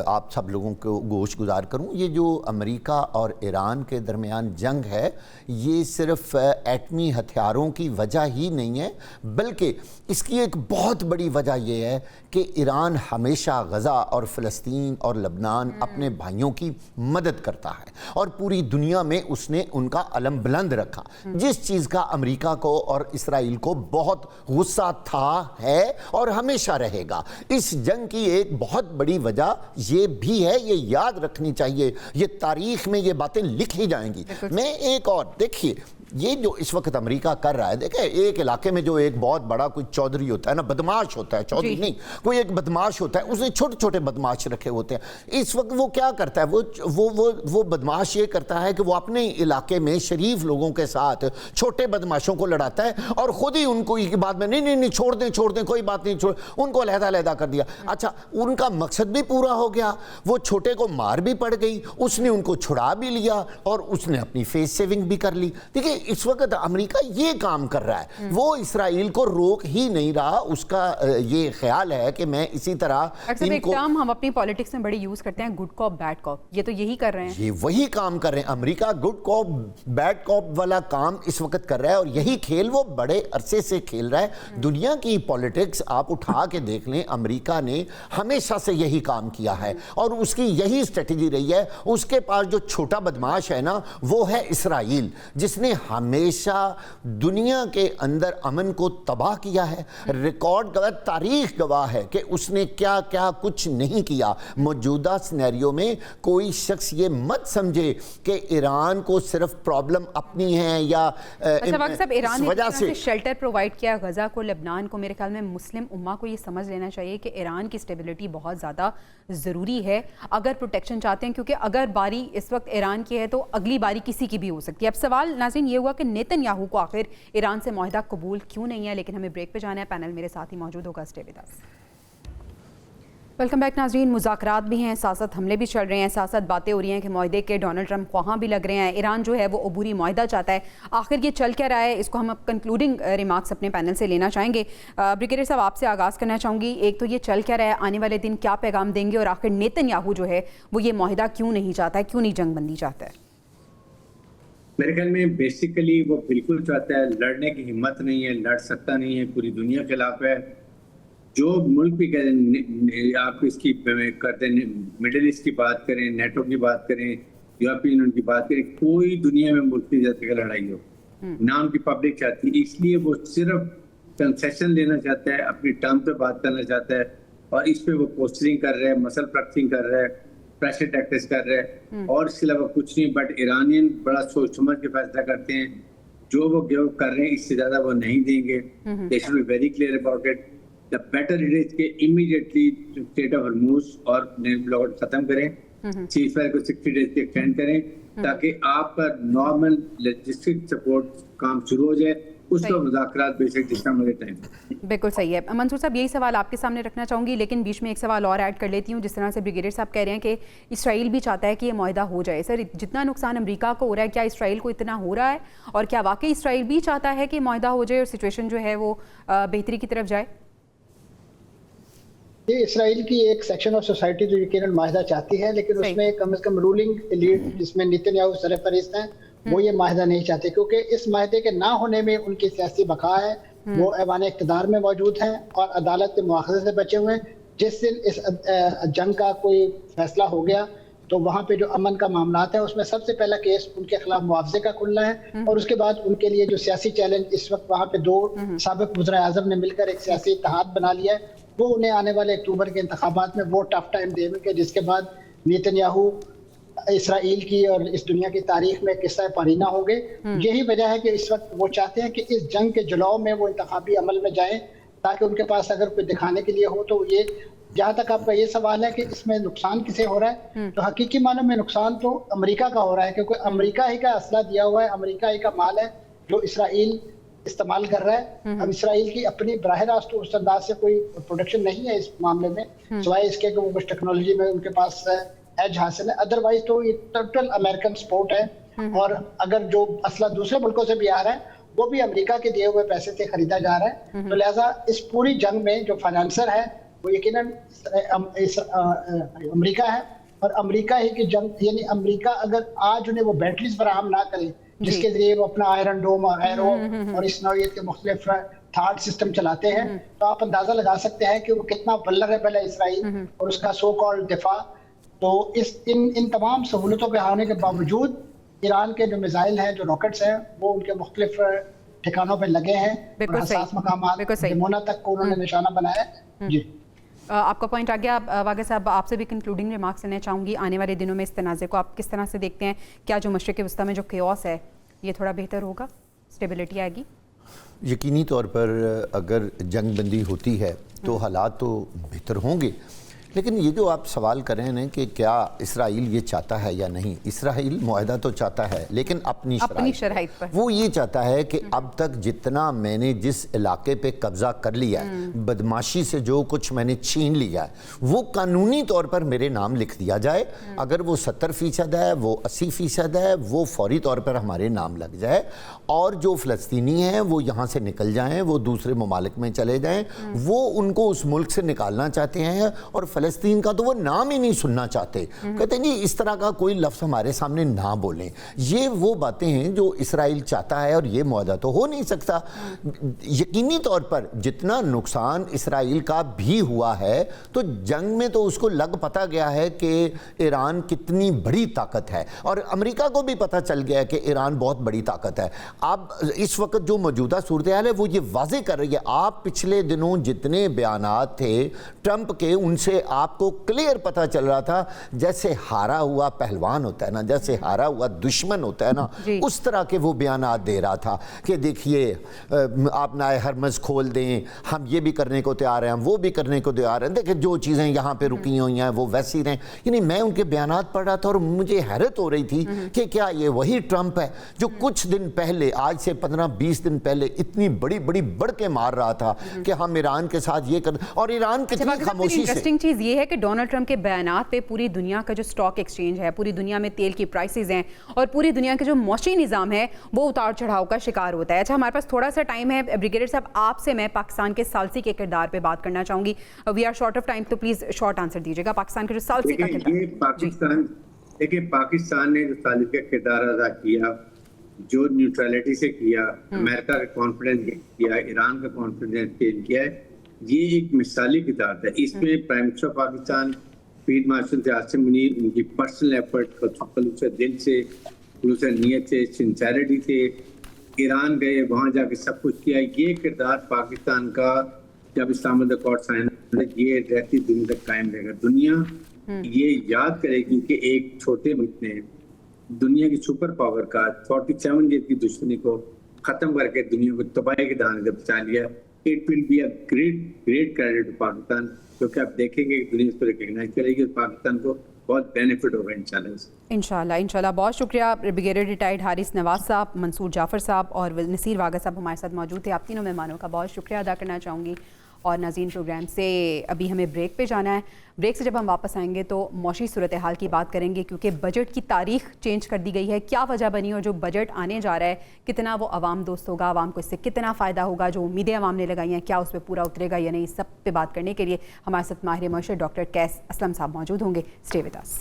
आप सब लोगों को गोश गुजार करूं, ये जो अमेरिका और ईरान के दरमियान जंग है ये सिर्फ एटमी हथियारों की वजह ही नहीं है, बल्कि इसकी एक बहुत बड़ी वजह यह है कि ईरान हमेशा गज़ा और फ़लस्तीन और लबनान अपने भाइयों की मदद करता है और पूरी दुनिया में उसने उनका अलम बुलंद रखा, जिस चीज़ का अमेरिका को और इसराइल को बहुत गुस्सा था, है और हमेशा रहेगा। इस जंग की एक बहुत बड़ी वजह ये भी है, ये याद रखनी चाहिए, ये तारीख में ये बातें लिखी जाएंगी। मैं एक और देखिए, ये जो इस वक्त अमेरिका कर रहा है, देखें एक इलाके में जो एक बहुत बड़ा कोई चौधरी होता है ना, बदमाश होता है, चौधरी नहीं, कोई एक बदमाश होता है, उसने छोटे छोटे बदमाश रखे होते हैं। इस वक्त वो क्या करता है, वो बदमाश ये करता है कि वो अपने इलाके में शरीफ लोगों के साथ छोटे बदमाशों को लड़ाता है और खुद ही उनको एक बाद में नहीं नहीं नहीं छोड़ दें कोई बात नहीं, छोड़, उनको अलहदा कर दिया। अच्छा, उनका मकसद भी पूरा हो गया, वो छोटे को मार भी पड़ गई, उसने उनको छुड़ा भी लिया और उसने अपनी फेस सेविंग भी कर ली। देखिए इस वक्त अमेरिका ये काम कर रहा है, वो इसराइल को रोक ही नहीं रहा। उसका ये ख्याल है कि मैं इसी तरह एक टर्म हम अपनी पॉलिटिक्स में बड़ी यूज करते हैं, गुड कॉप बैड कॉप, ये तो यही कर रहे हैं। ये वही काम कर रहे हैं, America good cop bad cop वाला काम इस वक्त कर रहा है और यही खेल वो बड़े अरसे से खेल रहा है। दुनिया की पॉलिटिक्स आप उठा के देख लें, अमेरिका ने हमेशा से यही काम किया है और उसकी यही स्ट्रेटजी रही है। उसके पास जो छोटा बदमाश है ना, वो है इसराइल, जिसने हमेशा दुनिया के अंदर अमन को तबाह किया है। रिकॉर्ड गवाह, तारीख गवाह है कि उसने क्या क्या कुछ नहीं किया। मौजूदा सिनेरियो में कोई शख्स ये मत समझे कि ईरान को सिर्फ प्रॉब्लम अपनी है या ईरान वजह से शेल्टर प्रोवाइड किया गजा को, लेबनान को। मेरे ख्याल में मुस्लिम उम्मा को ये समझ लेना चाहिए कि ईरान की स्टेबिलिटी बहुत ज़्यादा ज़रूरी है अगर प्रोटेक्शन चाहते हैं, क्योंकि अगर बारी इस वक्त ईरान की है तो अगली बारी किसी की भी हो सकती है। अब सवाल नाज़रीन ये हुआ कि नेतन्याहू को आखिर ईरान से मुआहदा कबूल क्यों नहीं है, लेकिन हमें ब्रेक पे जाना है। पैनल मेरे साथ ही मौजूद होगा, stay with us. Welcome back नाज़रीन। मुज़ाकरात भी हैं, साथ साथ हमले भी चल रहे हैं, साथ साथ बातें हो रही हैं कि मुआहदे के डोनाल्ड ट्रंप वहाँ भी लग रहे हैं। ईरान जो है वो अबूरी मुआहदा चाहता है। आखिर ये चल क्या रहा है, इसको हम अब कंक्लूडिंग रिमार्क्स अपने पैनल से लेना चाहेंगे। ब्रिगेडियर साहब, आपसे आगाज़ करना चाहूँगी। एक तो ये चल क्या रहा है, आने वाले दिन क्या पैगाम देंगे, और आखिर नेतन्याहू जो है वो ये मुआहदा क्यों नहीं चाहता है, क्यों नहीं जंगबंदी चाहता है? मेरे ख्याल में बेसिकली वो बिल्कुल चाहता है, लड़ने की हिम्मत नहीं है, लड़ सकता नहीं है, पूरी दुनिया के खिलाफ है। जो मुल्क भी करें, आप इसकी करते हैं, मिडिल ईस्ट की बात करें, नेटो की बात करें, यूरोपियन यूनियन की बात करें, कोई दुनिया में मुल्क की जाती है लड़ाई हो, नाम की पब्लिक चाहती है। इसलिए वो सिर्फ कंसेशन लेना चाहता है, अपनी टर्म पे बात करना चाहता है और इस पे वो पोस्टरिंग कर रहा है, मसल फ्रैक्चरिंग कर रहा है, प्रेशर टैक्टिक्स कर रहा है और इसके अलावा कुछ नहीं। बट ईरानियन बड़ा सोच समझ के फैसला करते हैं, जो वो गिव कर रहे हैं इससे ज्यादा वो नहीं देंगे। They should be very clear about it. The better it is के इमीडिएटली स्टेट ऑफ हॉर्मुज और ब्लॉकेड खत्म करें, सीज फायर को 60 डेज के एक्सटेंड करें, ताकि आपका नॉर्मल लॉजिस्टिक सपोर्ट काम शुरू हो जाए। उसका मुज़ाकरात बेशक जितना मुझे टाइम। बिल्कुल सही है। मंसूर साहब, यही सवाल आपके सामने रखना चाहूँगी, लेकिन बीच में एक सवाल और ऐड कर लेती हूँ। जिस तरह से ब्रिगेडियर साहब कह रहे हैं कि इसराइल भी चाहता है कि ये मुआहदा हो जाए। सर, जितना नुकसान अमेरिका को हो रहा है, क्या इसराइल को इतना हो रहा है? और क्या वाकई इसराइल भी चाहता है कि मुआहदा हो जाए और सिचुएशन जो है वो बेहतरी की तरफ जाए? ये इसराइल की एक सेक्शन ऑफ सोसाइटी जो यकीनन मुआहदा चाहती है, लेकिन उसमें कम से कम रूलिंग एलीट जिसमें नेतन्याहू सरपरस्त हैं, वो ये मुआहदा नहीं चाहते, क्योंकि इस मुआहदे के ना होने में उनकी सियासी बका है। वो ऐवान इक़्तिदार में मौजूद हैं और अदालत के मुआखज़े से बचे हुए हैं। जिस दिन इस जंग का कोई फैसला हो गया तो वहाँ पे जो अमन का मामला है उसमें सबसे पहला केस उनके खिलाफ मुआवजे का खुलना है। और उसके बाद उनके लिए जो सियासी चैलेंज इस वक्त वहाँ पे दो साबिक़ वज़ीर आज़म ने मिलकर एक सियासी इत्तेहाद बना लिया है, वो उन्हें आने वाले अक्टूबर के इंतखाबात में वो टफ टाइम देंगे, जिसके बाद नेतन्याहू इसराइल की और इस दुनिया की तारीख में किस्सा पारीना हो गए। यही वजह है कि इस वक्त वो चाहते हैं कि इस जंग के जलाव में वो इंतखाबी अमल में जाएं, ताकि उनके पास अगर कोई दिखाने के लिए हो तो ये। जहाँ तक आपका ये सवाल है कि इसमें नुकसान किसे हो रहा है, तो हकीकी मानों में नुकसान तो अमेरिका का हो रहा है, क्योंकि अमेरिका ही का असला दिया हुआ है, अमेरिका ही का माल है जो इसराइल इस्तेमाल कर रहा है। अब इसराइल की अपनी बराह रास्त उस अंदाज से कोई प्रोडक्शन नहीं है इस मामले में, सिवाय इसके कि वो कुछ टेक्नोलॉजी में उनके पास एज हासिल है। अदरवाइज तो ये टोटल अमेरिकन स्पोर्ट है। और अगर जो असला दूसरे मुल्कों से भी आ रहा है वो भी अमेरिका के दिए हुए पैसे से खरीदा जा रहा है। तो लिहाजा इस पूरी जंग में जो फाइनेंसर है वो यकीनन अमेरिका है, और अमेरिका ही की जंग, यानी अमेरिका अगर आज उन्हें वो बैटरीज फराहम ना करे जिसके जरिए वो अपना आयरन डोम और एरो और इस नौइयत के मुख्तलिफ थार्ड सिस्टम चलाते हैं, तो आप अंदाजा लगा सकते हैं कि वो कितना वल्नरेबल है इसराइल और उसका सो कॉल्ड दिफा। तो इन तमाम सहूलतों के होने के बावजूद ईरान के जो मिसाइल हैं, जो रॉकेट्स हैं, वो उनके मुख्तलिफ ठिकानों पे लगे हैं और हसास मकामात दिमोना तक को उन्होंने निशाना बनाया है। जी, आपका पॉइंट आ गया। वागे साहब, आपसे भी कंक्लूडिंग रिमार्क्स लेना चाहूँगी। आने वाले दिनों में इस तनाज़े को आप किस तरह से देखते हैं? क्या जो मशरिक़ वस्ता में जो केओस है ये थोड़ा बेहतर होगा, स्टेबिलिटी आएगी? यकीनी तौर पर अगर जंग बंदी होती है तो हालात तो बेहतर होंगे, लेकिन ये जो आप सवाल कर रहे हैं कि क्या इसराइल ये चाहता है या नहीं, इसराइल मुआहदा तो चाहता है लेकिन अपनी शराइत पर। वो ये चाहता है कि अब तक जितना मैंने जिस इलाके पे कब्जा कर लिया है, बदमाशी से जो कुछ मैंने छीन लिया है, वो कानूनी तौर पर मेरे नाम लिख दिया जाए। अगर वो 70% है, वो 80% है, वो फौरी तौर पर हमारे नाम लग जाए, और जो फ़लस्तीनी हैं वो यहाँ से निकल जाएं, वो दूसरे ममालिक में चले जाएं। वो उनको उस मुल्क से निकालना चाहते हैं और फ़लस्तीन का तो वो नाम ही नहीं सुनना चाहते। कहते हैं जी इस तरह का कोई लफ्ज़ हमारे सामने ना बोलें। ये वो बातें हैं जो इसराइल चाहता है और ये मुआहदा तो हो नहीं सकता। यकीनी तौर पर जितना नुकसान इसराइल का भी हुआ है, तो जंग में तो उसको लग पता गया है कि ईरान कितनी बड़ी ताकत है, और अमेरिका को भी पता चल गया है कि ईरान बहुत बड़ी ताकत है। अब इस वक्त जो मौजूदा सूरत हाल है वो ये वाजे कर रही है। आप पिछले दिनों जितने बयानात थे ट्रंप के, उनसे आपको क्लियर पता चल रहा था जैसे हारा हुआ पहलवान होता है ना, जैसे हारा हुआ दुश्मन होता है ना, उस तरह के वो बयानात दे रहा था कि देखिए आप नाए हरमज खोल दें, हम ये भी करने को तैयार हैं, हम वो भी करने को तैयार हैं, देखिए जो चीज़ें यहाँ पे रुकी हुई हैं वो वैसी रहें। यानी मैं उनके बयानात पढ़ रहा था और मुझे हैरत हो रही थी कि क्या ये वही ट्रंप है जो कुछ दिन पहले, आज से 15-20 दिन पहले इतनी बड़ी बड़ी बढ़ के मार रहा था कि हम ईरान के साथ ये कर, और ईरान कितनी खामोशी से। इंटरेस्टिंग चीज़ ये है कि डोनाल्ड ट्रंप के बयानात पे पूरी दुनिया का जो स्टॉक एक्सचेंज है, पूरी दुनिया में तेल की प्राइसेस हैं और पूरी दुनिया के जो मौशी निज़ाम है वो उतार चढ़ाव का शिकार होता है। अच्छा, हमारे पास थोड़ा सा टाइम है ब्रिगेडियर साहब, आपसे मैं पाकिस्तान के सालसी के किरदार पे बात करना चाहूँगी। We are short of time, तो प्लीज़ शॉर्ट आंसर दीजिएगा। पाकिस्तान के जो सालसी का किरदार, देखिए पाकिस्तान ने जो सालिस का किरदार अदा किया, जो न्यूट्रलिटी से किया, अमेरिका का कॉन्फिडेंस किया, ईरान का कॉन्फिडेंस गेन किया है, ये एक मिसाली किरदार है। इसमें prime minister Pakistan field marshal Asim Munir, उनकी पर्सनल एफर्ट, खलूस दिल से, खलूस नीयत से, सिंसेरिटी से ईरान गए, वहाँ जाके सब कुछ किया। ये किरदार पाकिस्तान का जब इस्लामाबाद अकॉर्ड साइन, ये रहती दुनिया तक कायम रहेगा। दुनिया ये याद करेगी कि एक छोटे मुल्क ने दुनिया की सुपर पावर का 47 ईयर की दुश्मनी को खत्म करके दुनिया को तबाही के दाने से बचा लिया। It will be a great credit to Pakistan, क्योंकि आप देखेंगे कि दुनिया इसको रिकग्नाइज करेगी और पाकिस्तान को बहुत बेनिफिट होगा इंशाल्लाह। बहुत शुक्रिया ब्रिगेडियर रिटायर्ड हारिस नवाज साहब, मंसूर जाफर साहब और नसीर वागा साहब हमारे साथ मौजूद थे। आप तीनों मेहमानों का बहुत शुक्रिया अदा करना चाहूँगी। और नाज़रीन, प्रोग्राम से अभी हमें ब्रेक पे जाना है। ब्रेक से जब हम वापस आएंगे तो मौशी सूरत हाल की बात करेंगे, क्योंकि बजट की तारीख चेंज कर दी गई है। क्या वजह बनी और जो बजट आने जा रहा है कितना वो आवाम दोस्त होगा, आवाम को इससे कितना फ़ायदा होगा, जो उम्मीदें आवाम ने लगाई हैं क्या उस पर पूरा उतरेगा या नहीं, सब पे बात करने के लिए हमारे साथ माहिर मईशत डॉक्टर कैस असलम साहब मौजूद होंगे। Stay with us.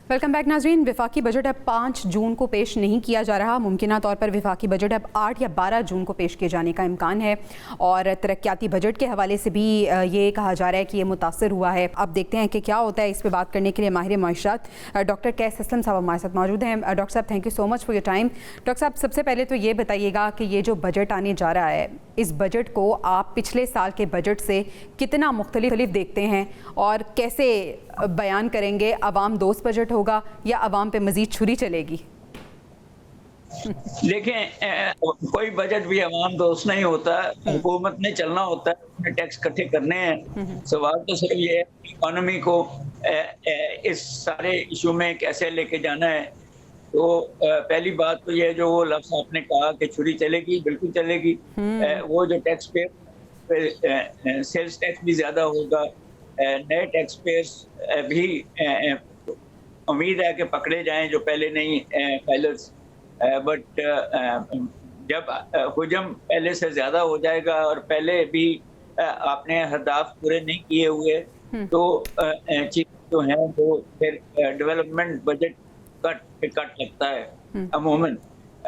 Welcome back नाज़रीन। वफाकी बजट अब 5 जून को पेश नहीं किया जा रहा। मुमकिन तौर पर वफाकी बजट अब 8 या 12 जून को पेश किए जाने का इम्कान है, और तरक्याती बजट के हवाले से भी ये कहा जा रहा है कि ये मुतासर हुआ है। अब देखते हैं कि क्या होता है। इस पर बात करने के लिए माहिर मईशत डॉक्टर कैस असलम साहब हमारे साथ मौजूद हैं। डॉक्टर साहब, thank you so much for your time. Doctor साहब, सबसे पहले तो ये बताइएगा कि ये जो बजट आने जा रहा है, इस बजट को आप पिछले साल के बजट से कितना मुख्तलिफ देखते हैं और कैसे बयान करेंगे? अवाम दोस्त बजट होगा या अवाम पे मजीद छुरी चलेगी? देखें, कोई बजट भी अवाम दोस्त नहीं होता। हुकूमत ने चलना होता है, टैक्स इकट्ठे करने हैं। सवाल तो सिर्फ ये है इकोनॉमी को इस सारे इशू में कैसे लेके जाना है। तो पहली बात तो ये जो वो लफ्ज़ आपने कहा कि छुरी चलेगी, बिल्कुल चलेगी। वो जो टैक्स पे सेल्स टैक्स भी ज़्यादा होगा, नए टैक्स पेयर्स भी उम्मीद है कि पकड़े जाएं जो पहले नहीं फाइलर्स। बट जब हुजम पहले से ज़्यादा हो जाएगा और पहले भी आपने अहदाफ पूरे नहीं किए हुए, तो चीज़ जो है वो फिर डेवलपमेंट बजट कट लगता है। अमूमन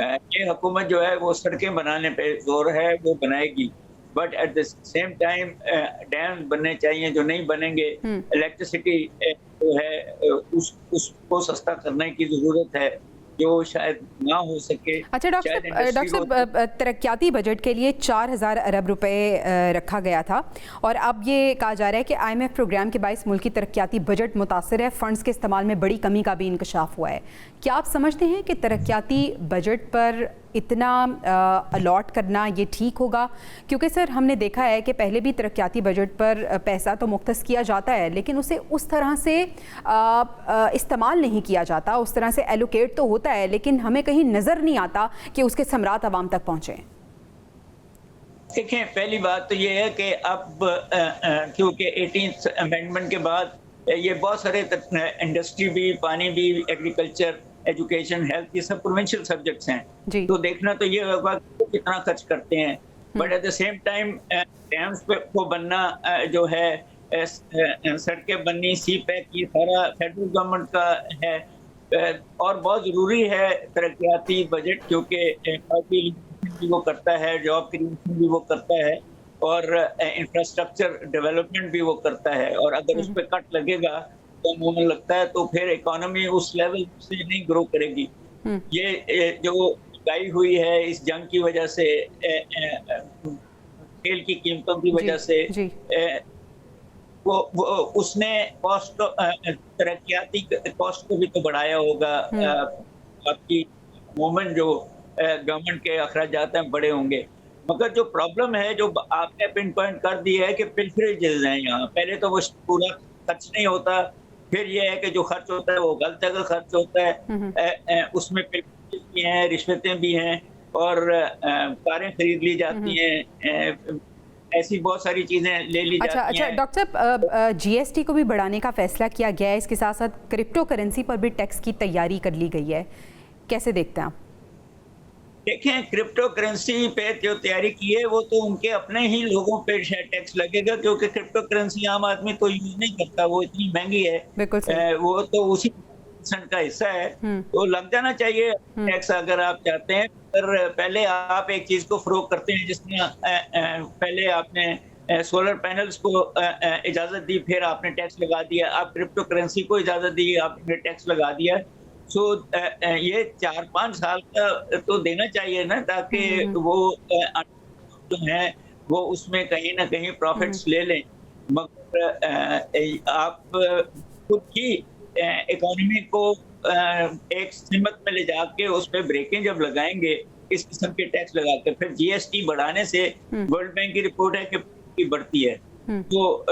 ये हुकूमत जो है वो सड़कें बनाने पे जोर है, वो बनाएगी, but at the same time dam बनने चाहिए जो नहीं बनेंगे। इलेक्ट्रिसिटी जो है उसको सस्ता करने की ज़रूरत है। जो शायद ना हो सके। अच्छा डॉक्टर साहब, तरक्याती बजट के लिए 4,000 अरब रुपए रखा गया था और अब ये कहा जा रहा है कि IMF प्रोग्राम के बायस मुल्क की तरक्याती बजट मुतासर है, फंड्स के इस्तेमाल में बड़ी कमी का भी इंकशाफ हुआ है। क्या आप समझते हैं कि तरक्याती बजट पर इतना अलॉट करना ये ठीक होगा? क्योंकि सर हमने देखा है कि पहले भी तरक्याती बजट पर पैसा तो मुख्तस किया जाता है, लेकिन उसे उस तरह से इस्तेमाल नहीं किया जाता, उस तरह से एलोकेट तो होता है, लेकिन हमें कहीं नज़र नहीं आता कि उसके समरात आवाम तक पहुँचे। देखें, पहली बात तो ये है कि अब क्योंकि 18th अमेंडमेंट के बाद ये बहुत सारे इंडस्ट्री भी, पानी भी, एग्रीकल्चर, एजुकेशन, हेल्थ, ये सब प्रोविंशियल सब्जेक्ट्स हैं। तो देखना तो ये होगा कि कितना खर्च करते हैं, but at the same time dams को बनना जो है, सड़कें बननी, सी पैक, ये सारा फेडरल गवर्नमेंट का है। और बहुत ज़रूरी है तरक्याती बजट, क्योंकि भी वो करता है, जॉब क्रिएशन भी वो करता है और इंफ्रास्ट्रक्चर डेवलपमेंट भी वो करता है। और अगर उस पर कट लगेगा तो मुझे लगता है तो फिर इकोनॉमी उस लेवल से नहीं ग्रो करेगी। ये जो महंगाई हुई है इस जंग की वजह से, तेल की कीमतों की वजह से, वो उसने कॉस्ट, तरक्याती कॉस्ट को भी तो बढ़ाया होगा। आपकी मोमेंट जो गवर्नमेंट के अखराजात हैं बड़े होंगे, मगर जो प्रॉब्लम है जो आपने पिन पॉइंट कर दी है कि पिलफरेजेस हैं यहाँ। पहले तो वो पूरा खर्च नहीं होता, फिर ये है कि जो खर्च होता है वो गलत जगह खर्च होता है, उसमें पिलफरेज भी हैं, रिश्वतें भी हैं और कारें खरीद ली जाती हैं, ऐसी बहुत सारी चीजें ले ली जाती हैं। अच्छा डॉक्टर साहब, GST को भी बढ़ाने का फैसला किया गया है, इसके साथ साथ क्रिप्टो करेंसी पर भी टैक्स की तैयारी कर ली गई है, कैसे देखते हैं आप? देखें, क्रिप्टो करेंसी पे जो तैयारी की है वो तो उनके अपने ही लोगों पे शायद टैक्स लगेगा, क्योंकि क्रिप्टो करेंसी आम आदमी तो यूज नहीं करता, वो इतनी महंगी है। वो तो उसी का हिस्सा है, तो लग जाना चाहिए टैक्स अगर आप चाहते हैं। पर पहले आप एक चीज को फरोग करते हैं, जिसमें पहले आपने सोलर पैनल्स को इजाजत दी, फिर आपने टैक्स लगा दिया, आप क्रिप्टो करेंसी को इजाजत दी, आपने टैक्स लगा दिया। सो ये 4-5 साल का तो देना चाहिए ना, ताकि वो जो है वो उसमें कहीं ना कहीं प्रॉफिट्स ले लें। मगर आप खुद ही इकोनॉमी को एक सीमत में ले जाके उस पर ब्रेकें जब लगाएंगे इस किस्म के टैक्स लगा कर, फिर GST बढ़ाने से वर्ल्ड बैंक की रिपोर्ट है कि बढ़ती है, तो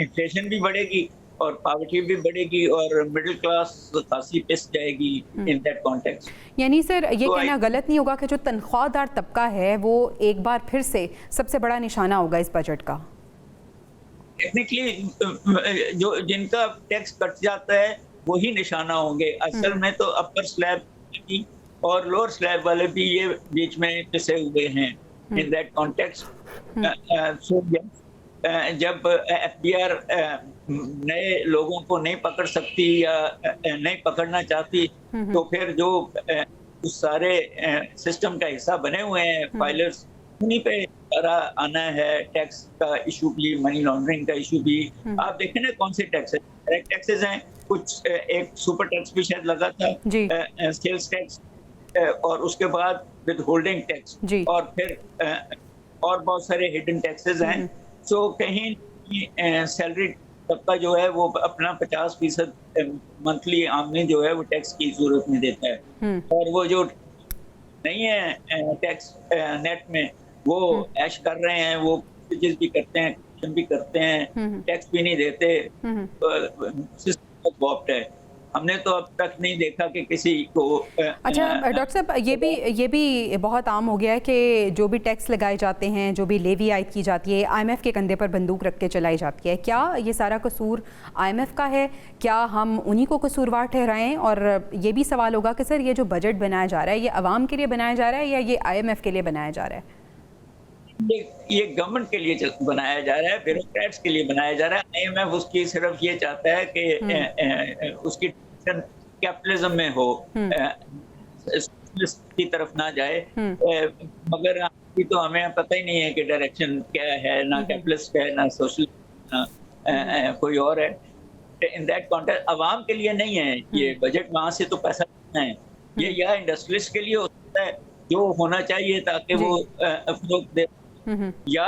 इन्फ्लेशन भी बढ़ेगी और पॉवर्टी भी बढ़ेगी और मिडिल क्लास खासी पिस जाएगी इन दैट कॉन्टेक्स्ट। यानी सर ये कहना गलत नहीं होगा कि जो तनख्वाहदार तबका है वो एक बार फिर से सबसे बड़ा निशाना होगा इस बजट का? टेक्निकली जो जिनका टैक्स कट जाता है वही निशाना होंगे। असल में तो अपर स्लैब और लोअर स्लैब वाले भी ये बीच में पिसे हुए हैं इन दैट कॉन्टेक्स्ट। जब FDR नए लोगों को नहीं पकड़ सकती या नहीं पकड़ना चाहती, तो फिर जो उस सारे सिस्टम का हिस्सा बने हुए हैं फाइलर्स, उन्हीं पे आना है। टैक्स का इशू भी, मनी लॉन्ड्रिंग का इशू भी। आप देखें ना कौन से टैक्स है, डायरेक्ट टैक्सेस हैं कुछ, एक सुपर टैक्स भी शायद लगा था, सेल्स टैक्स, और उसके बाद विद होल्डिंग टैक्स, और फिर और बहुत सारे हिडन टैक्सेस हैं। सो कहीं सैलरी तबका जो है वो अपना 50% मंथली आमदनी जो है वो टैक्स की जरूरत में देता है, और वो जो नहीं है टैक्स नेट में वो ऐश कर रहे हैं, वो चीज भी करते हैं, भी करते हैं, टैक्स भी नहीं देते, सिस्टम बहुत है। हमने तो अब तक नहीं देखा कि किसी को अच्छा डॉक्टर साहब, ये भी बहुत आम हो गया है कि जो भी टैक्स लगाए जाते हैं, जो भी लेवी आयद की जाती है, IMF के कंधे पर बंदूक रख के चलाई जाती है। क्या ये सारा कसूर IMF का है? क्या हम उन्हीं को कसूरवार ठहराएं? और ये भी सवाल होगा कि सर ये जो बजट बनाया जा रहा है ये आवाम के लिए बनाया जा रहा है या ये IMF के लिए बनाया जा रहा है? ये गवर्नमेंट के लिए बनाया जा रहा है, ब्यूरोक्रेट्स के लिए बनाया जा रहा है। IMF उसकी सिर्फ ये चाहता है कि उसकी कैपिटलिज्म में हो, की तरफ ना जाए, मगर अभी तो हमें पता ही नहीं है कि डायरेक्शन क्या है, ना कैपिटलिस्ट है, ना सोशल, कोई और है। इन दैट कॉन्टेक्स्ट आवाम के लिए नहीं है ये बजट, वहां से तो पैसा करना है। ये या इंडस्ट्रियलिस्ट के लिए हो सकता है जो होना चाहिए ताकि वो फरोग दे, या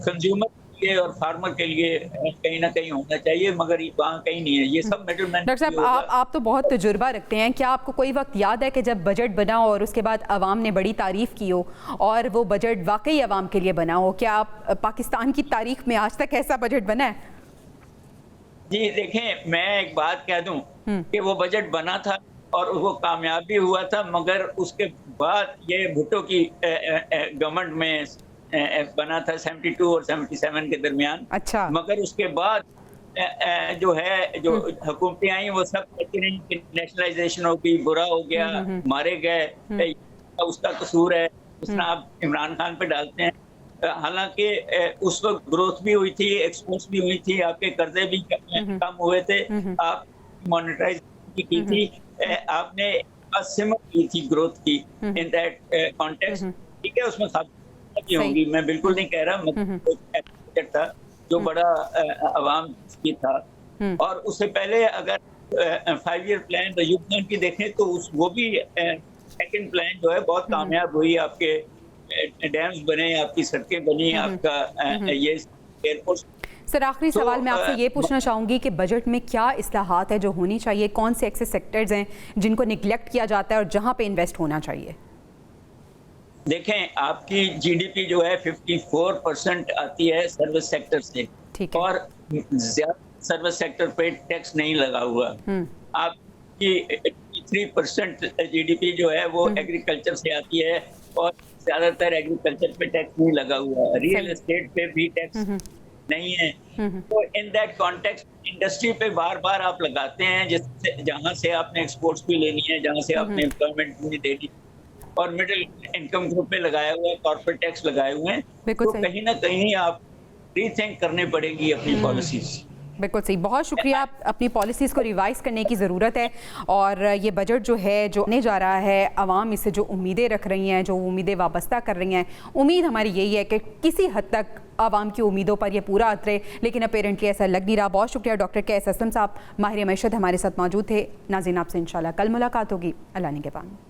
कंज्यूमर के लिए और फार्मर के लिए कहीं ना कहीं होना चाहिए, मगर वहाँ कहीं नहीं है। ये सब मिडलमैन। डॉक्टर साहब, आप तो बहुत तजुर्बा रखते हैं, क्या आपको कोई वक्त याद है कि जब बजट बना और उसके बाद अवाम ने बड़ी तारीफ़ की हो और वो बजट वाकई अवाम के लिए बना हो? क्या आप पाकिस्तान की तारीख में आज तक ऐसा बजट बना है? जी देखें, मैं एक बात कह दूं कि वो बजट बना था और वो कामयाब भी हुआ था, मगर उसके बाद ये भुट्टो की गवर्नमेंट में बना था 72 और 77 के दरमियान। अच्छा। मगर उसके बाद जो है जो हुकूमतें आई वो सब कहती रही कि नेशनलाइजेशन हो गई, बुरा हो गया, मारे गए, उसका कसूर है, उसने आप इमरान खान पे डालते हैं। हालांकि उस वक्त ग्रोथ भी हुई थी, एक्सपोर्ट्स भी हुई थी, आपके कर्जे भी कम हुए थे, आप मॉनेटाइज की थी, आपने सिमर की थी ग्रोथ की इन दैट कॉन्टेक्स्ट। ठीक है, उसमें भी होंगी, मैं बिल्कुल नहीं कह रहा, मगर था जो बड़ा अवाम की था। और उससे पहले अगर 5 ईयर प्लान यूथ प्लान की देखें तो वो भी सेकंड प्लान जो है बहुत कामयाब हुई। आपके डैम्स बने, आपकी सड़कें बनी, आपका ये एयरपोर्ट। सर, आखिरी सवाल मैं आपसे ये पूछना चाहूँगी कि बजट में क्या इस्लाहात है जो होनी चाहिए, कौन से ऐसे सेक्टर्स हैं जिनको निगलेक्ट किया जाता है और जहाँ पे इन्वेस्ट होना चाहिए? देखें, आपकी जीडीपी जो है 54% आती है सर्विस सेक्टर से, और ज्यादा सर्विस सेक्टर पे टैक्स नहीं लगा हुआ। आपकी 3% जीडीपी जो है वो एग्रीकल्चर से आती है और ज्यादातर एग्रीकल्चर पे टैक्स नहीं लगा हुआ, रियल एस्टेट पे भी टैक्स नहीं है। तो इन दैट कॉन्टेक्स्ट इंडस्ट्री पे बार बार आप लगाते हैं, जिससे जहां से आपने एक्सपोर्ट्स भी लेनी है, जहां से आपने एम्प्लॉयमेंट भी देनी, और मिडिल इनकम ग्रुप पे लगाया हुआ है, कॉर्पोरेट टैक्स लगाए हुए हैं, तो कहीं ना कहीं आप रीथिंक करने पड़ेगी अपनी पॉलिसीज। बिल्कुल सही, बहुत शुक्रिया। अपनी पॉलिसीज़ को रिवाइज़ करने की ज़रूरत है, और ये बजट जो है जो आने जा रहा है, आवाम इससे जो उम्मीदें रख रही हैं, जो उम्मीदें वाबस्ता कर रही हैं, उम्मीद हमारी यही है कि किसी हद तक आवाम की उम्मीदों पर ये पूरा उतरे, लेकिन अपेरेंटली ऐसा लग नहीं रहा। बहुत शुक्रिया डॉक्टर के असलम साहब, माहिर मईशत हमारे साथ मौजूद थे। नाज़रीन, आपसे इंशाल्लाह कल मुलाकात होगी। अल्लाह निगहबान।